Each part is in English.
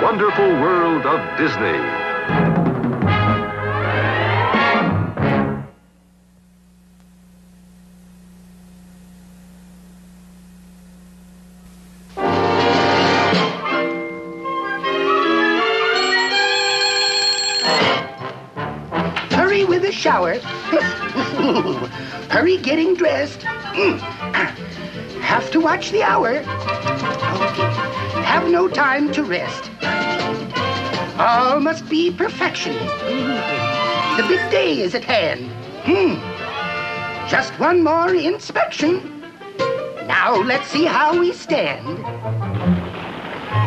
Wonderful world of Disney. Hurry with the shower. Hurry getting dressed. Have to watch the hour. Have no time to rest. All must be perfection. The big day is at hand. Just one more inspection. Now let's see how we stand.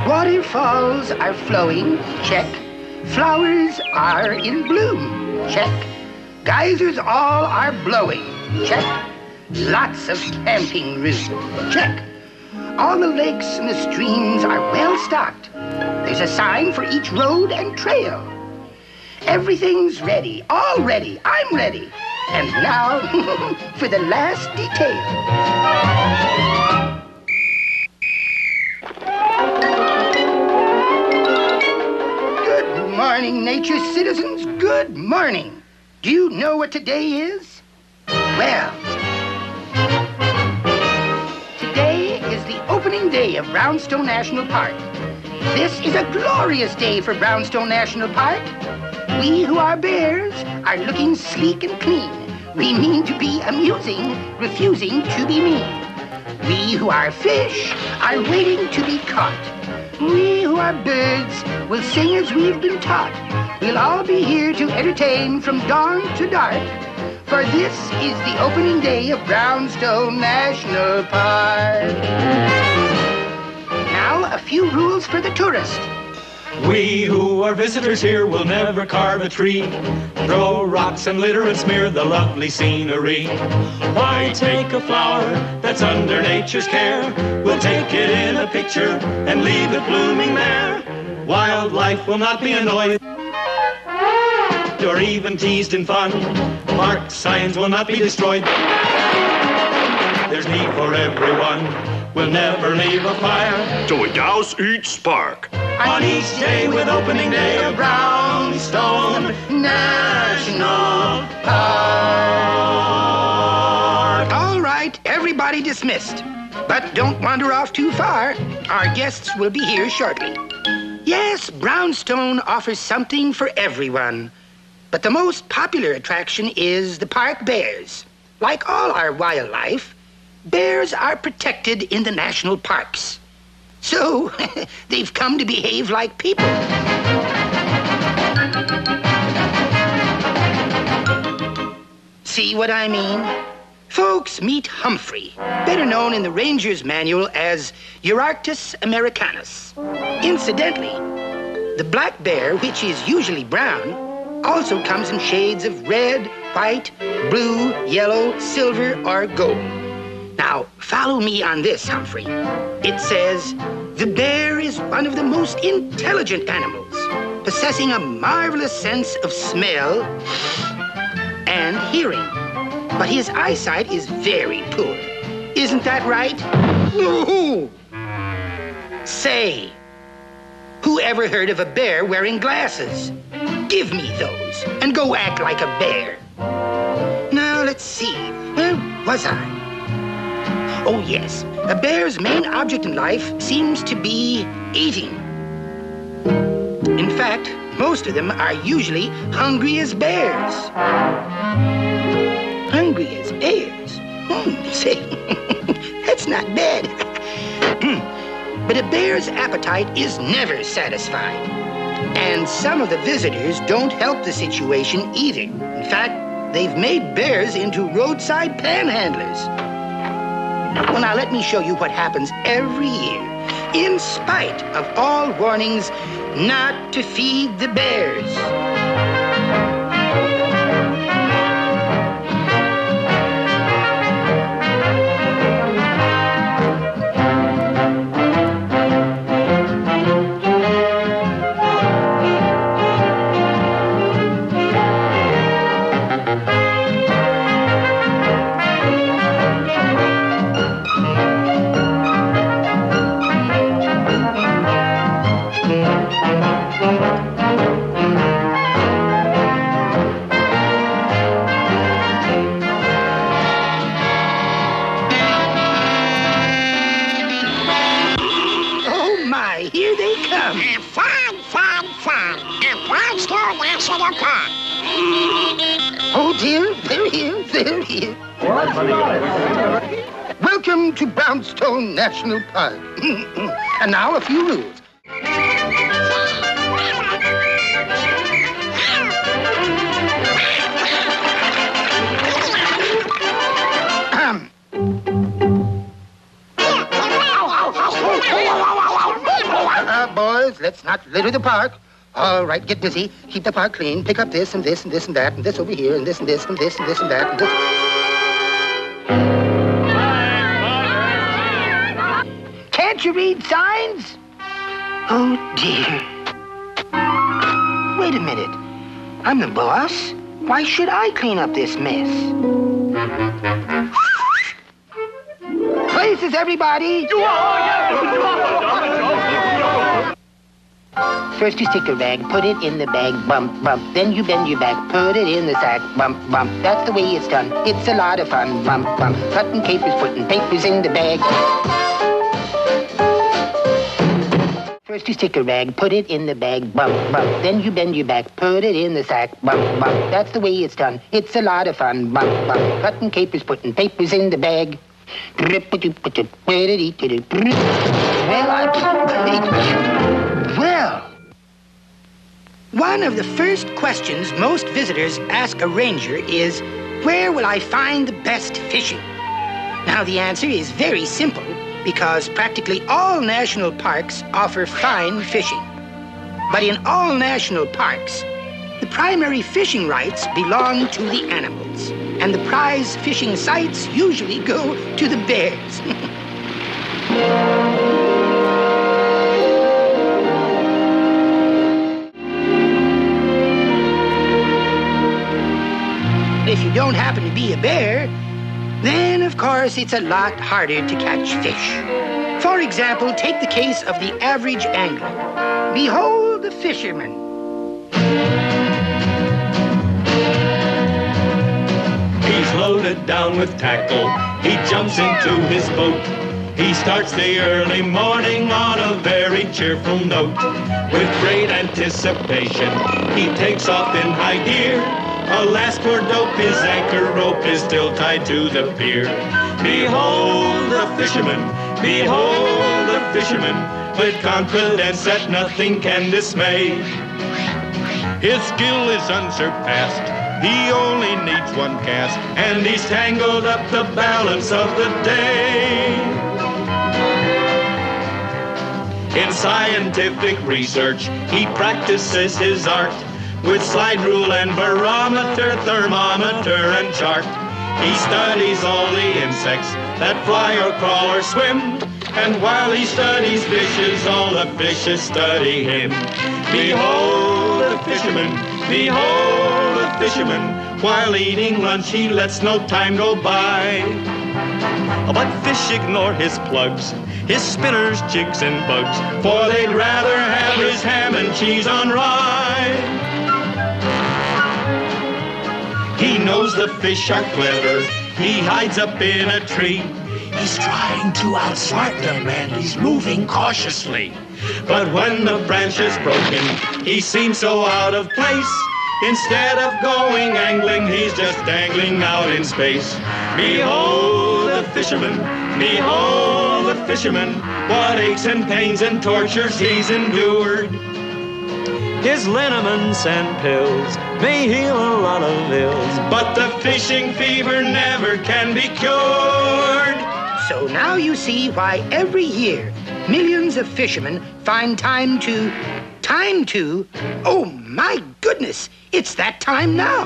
Waterfalls are flowing, check. Flowers are in bloom, check. Geysers all are blowing, check. Lots of camping room, check. All the lakes and the streams are well stocked. There's a sign for each road and trail. Everything's ready, all ready, I'm ready. And now for the last detail. Good morning, nature citizens, good morning. Do you know what today is? Well, today is the opening day of Brownstone National Park. This is a glorious day for Brownstone National Park. We who are bears are looking sleek and clean. We mean to be amusing, refusing to be mean. We who are fish are waiting to be caught. We who are birds will sing as we've been taught. We'll all be here to entertain from dawn to dark. For this is the opening day of Brownstone National Park. Now, a few rules for the tourist. We who are visitors here will never carve a tree, throw rocks and litter and smear the lovely scenery. Why take a flower that's under nature's care? We'll take it in a picture and leave it blooming there. Wildlife will not be annoyed or even teased in fun. Park signs will not be destroyed. There's need for everyone. We'll never leave a fire till we douse each spark. On each day with opening day of Brownstone National Park. All right, everybody dismissed. But don't wander off too far. Our guests will be here shortly. Yes, Brownstone offers something for everyone. But the most popular attraction is the park bears. Like all our wildlife, bears are protected in the national parks. So, they've come to behave like people. See what I mean? Folks, meet Humphrey, better known in the Ranger's Manual as Urarctus americanus. Incidentally, the black bear, which is usually brown, also comes in shades of red, white, blue, yellow, silver, or gold. Now, follow me on this, Humphrey. It says, the bear is one of the most intelligent animals, possessing a marvelous sense of smell and hearing. But his eyesight is very poor. Isn't that right? Woo-hoo! Say, who ever heard of a bear wearing glasses? Give me those, and go act like a bear. Now, let's see. Where was I? Oh, yes. A bear's main object in life seems to be eating. In fact, most of them are usually hungry as bears. Hungry as bears? Say, that's not bad. But a bear's appetite is never satisfied. And some of the visitors don't help the situation either. In fact, they've made bears into roadside panhandlers. Well, now let me show you what happens every year, in spite of all warnings not to feed the bears. Here they come. Fun. At Brownstone National Park. Oh, dear, they're here. Welcome to Brownstone National Park. And now a few rules. Boys, let's not litter the park. All right, get busy. Keep the park clean. Pick up this and this and this and that and this over here and this and this and this and this and that and this. Can't you read signs? Oh, dear. Wait a minute. I'm the boss. Why should I clean up this mess? Places, everybody. First you stick a rag, put it in the bag, bump, bump. Then you bend your back, put it in the sack, bump, bump. That's the way it's done. It's a lot of fun, bump, bump. Cutting capers, putting papers in the bag. First you stick a rag, put it in the bag, bump, bump. Then you bend your back, put it in the sack, bump, bump. That's the way it's done. It's a lot of fun, bump, bump. Cutting capers, putting papers in the bag. Well, one of the first questions most visitors ask a ranger is, where will I find the best fishing? Now, the answer is very simple, because practically all national parks offer fine fishing. But in all national parks, the primary fishing rights belong to the animals, and the prize fishing sites usually go to the bears. If you don't happen to be a bear, then, of course, it's a lot harder to catch fish. For example, take the case of the average angler. Behold the fisherman. He's loaded down with tackle. He jumps into his boat. He starts the early morning on a very cheerful note. With great anticipation, he takes off in high gear. Alas, poor dope, his anchor rope is still tied to the pier. Behold the fisherman, with confidence that nothing can dismay. His skill is unsurpassed, he only needs one cast, and he's tangled up the balance of the day. In scientific research, he practices his art, with slide rule and barometer, thermometer and chart. He studies all the insects that fly or crawl or swim. And while he studies fishes, all the fishes study him. Behold the fisherman, while eating lunch he lets no time go by. But fish ignore his plugs, his spinners, jigs and bugs, for they'd rather have his ham and cheese on rye. He knows the fish are clever. He hides up in a tree. He's trying to outsmart them and he's moving cautiously. But when the branch is broken, he seems so out of place. Instead of going angling, he's just dangling out in space. Behold the fisherman, behold the fisherman, what aches and pains and tortures he's endured. His liniments and pills may heal a lot of ills, but the fishing fever never can be cured. So now you see why every year millions of fishermen find time to, oh my goodness, it's that time now.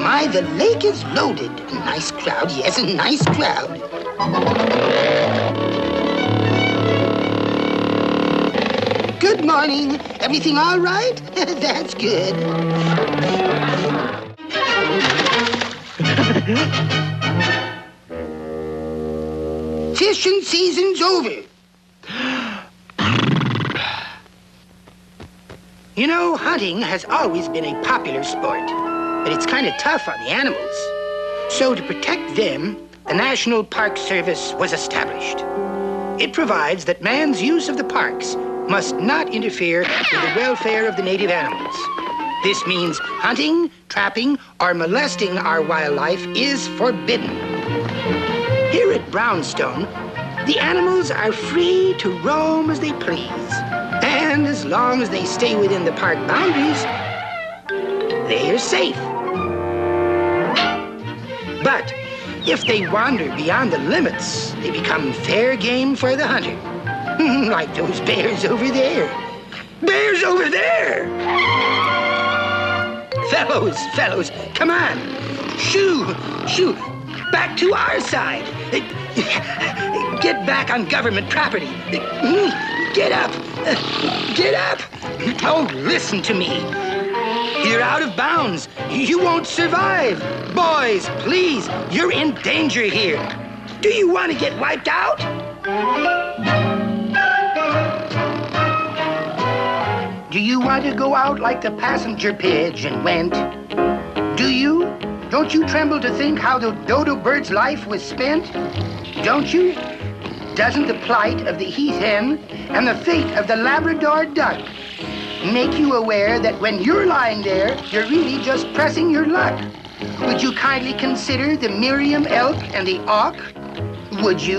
My, the lake is loaded. A nice crowd, yes, a nice crowd. Good morning. Everything all right? That's good. Fishing season's over. You know, hunting has always been a popular sport, but it's kind of tough on the animals. So to protect them, the National Park Service was established. It provides that man's use of the parks must not interfere with the welfare of the native animals. This means hunting, trapping, or molesting our wildlife is forbidden. Here at Brownstone, the animals are free to roam as they please. And as long as they stay within the park boundaries, they are safe. But if they wander beyond the limits, they become fair game for the hunter. Like those bears over there. Bears over there! Fellows, come on. Shoo, back to our side. Get back on government property. Get up. Oh, listen to me. You're out of bounds. You won't survive. Boys, please, you're in danger here. Do you want to get wiped out? Do you want to go out like the passenger pigeon went? Do you? Don't you tremble to think how the dodo bird's life was spent? Don't you? Doesn't the plight of the heath hen and the fate of the Labrador duck make you aware that when you're lying there, you're really just pressing your luck? Would you kindly consider the Miriam elk and the auk? Would you?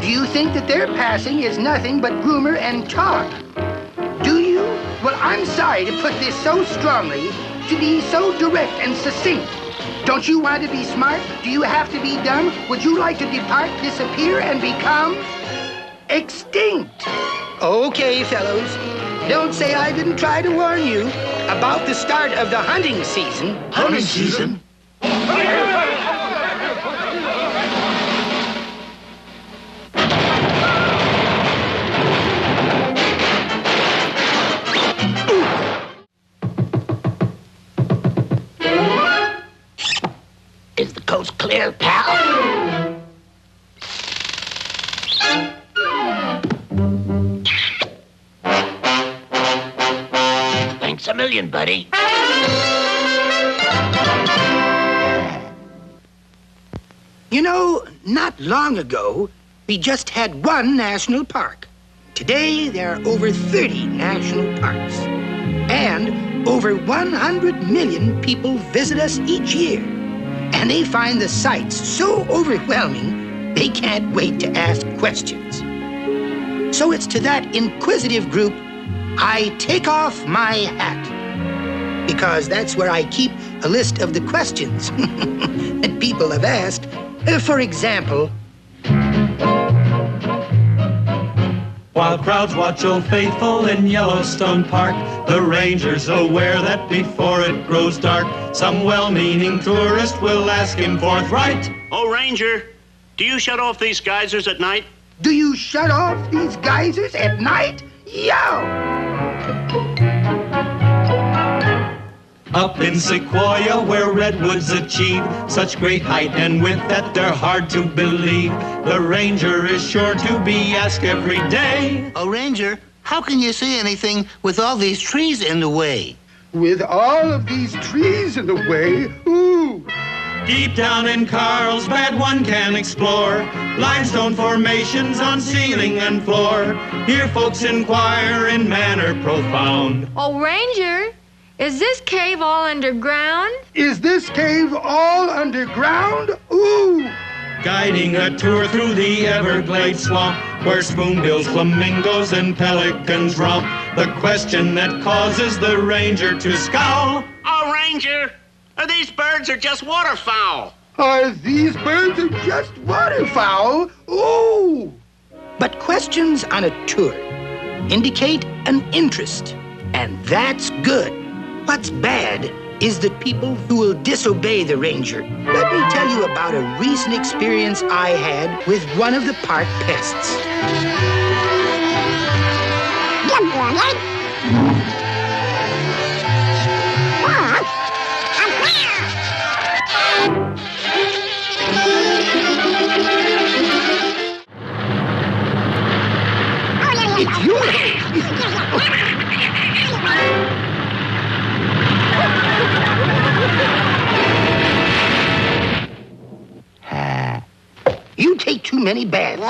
Do you think that their passing is nothing but rumor and talk? Do you? Well, I'm sorry to put this so strongly, to be so direct and succinct. Don't you want to be smart? Do you have to be dumb? Would you like to depart, disappear, and become extinct? Okay, fellows. Don't say I didn't try to warn you about the start of the hunting season. Hunting season? Is the coast clear, pal? Thanks a million, buddy. You know, not long ago, we just had one national park. Today, there are over 30 national parks. And over 100 million people visit us each year. And they find the sights so overwhelming, they can't wait to ask questions. So it's to that inquisitive group I take off my hat. Because that's where I keep a list of the questions that people have asked. For example, while crowds watch Old Faithful in Yellowstone Park, the ranger's aware that before it grows dark, some well-meaning tourist will ask him forthright, "Oh, Ranger, do you shut off these geysers at night?" do you shut off these geysers at night? Yo! Up in Sequoia, where redwoods achieve such great height and width that they're hard to believe, the ranger is sure to be asked every day, Oh, Ranger, how can you see anything with all these trees in the way? With all of these trees in the way, ooh! deep down in Carlsbad one can explore limestone formations on ceiling and floor. Here folks inquire in manner profound, Oh, Ranger, Is this cave all underground? Is this cave all underground? Ooh! Guiding a tour through the Everglades swamp, where spoonbills, flamingos, and pelicans romp. The question that causes the ranger to scowl. Oh, Ranger, are these birds or just waterfowl? Are these birds or just waterfowl? Ooh! But questions on a tour indicate an interest, and that's good. What's bad is that people who will disobey the ranger. Let me tell you about a recent experience I had with one of the park pests. It's you! You take too many baths.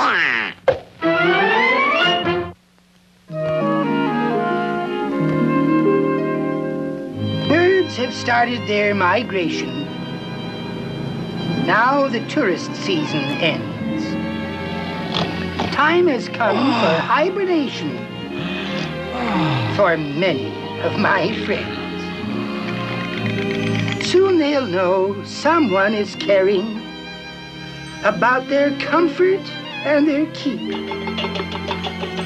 Birds have started their migration. Now the tourist season ends. Time has come for hibernation for many of my friends. Soon they'll know someone is caring about their comfort and their keep.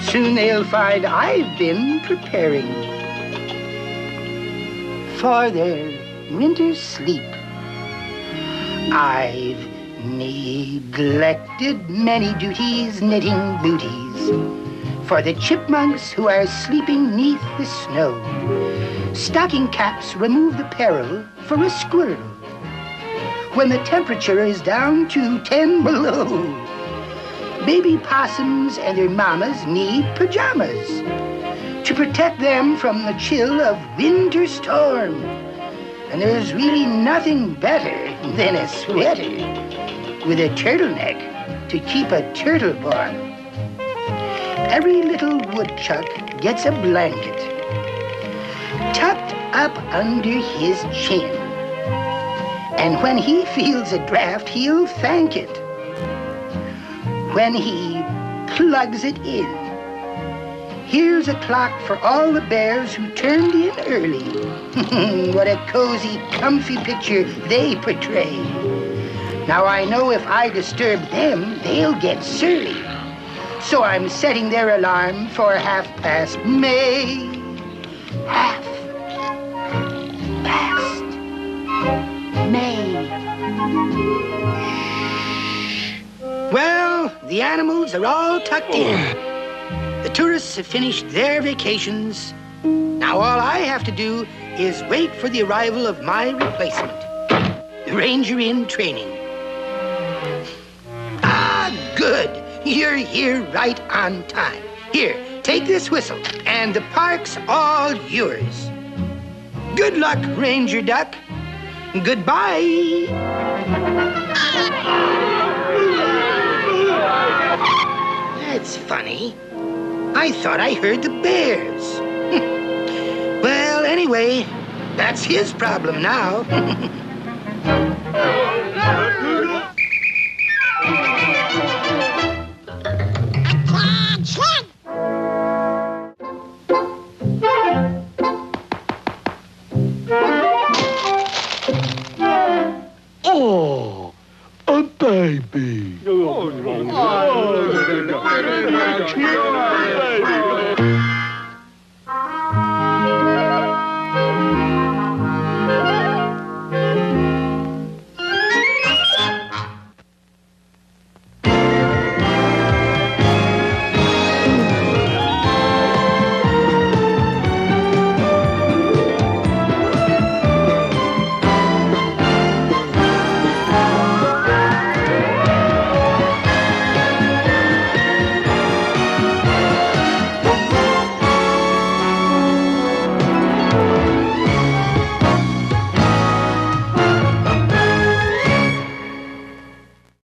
Soon they'll find I've been preparing for their winter sleep. I've neglected many duties, knitting booties for the chipmunks who are sleeping 'neath the snow. Stocking caps remove the peril for a squirrel when the temperature is down to 10 below. Baby possums and their mamas need pajamas to protect them from the chill of winter storm. And there's really nothing better than a sweater with a turtleneck to keep a turtle warm. Every little woodchuck gets a blanket tucked up under his chin. And when he feels a draft, he'll thank it when he plugs it in. Here's a clock for all the bears who turned in early. What a cozy, comfy picture they portray. Now I know if I disturb them, they'll get surly. So I'm setting their alarm for 1/2 May. 1/2 May. Well, the animals are all tucked in. The tourists have finished their vacations. Now all I have to do is wait for the arrival of my replacement, the ranger in training. Ah, good. You're here right on time. Here, take this whistle, and the park's all yours. Good luck, Ranger Duck. Goodbye. That's funny. I thought I heard the bears. Well, anyway, that's his problem now. Oh, a baby.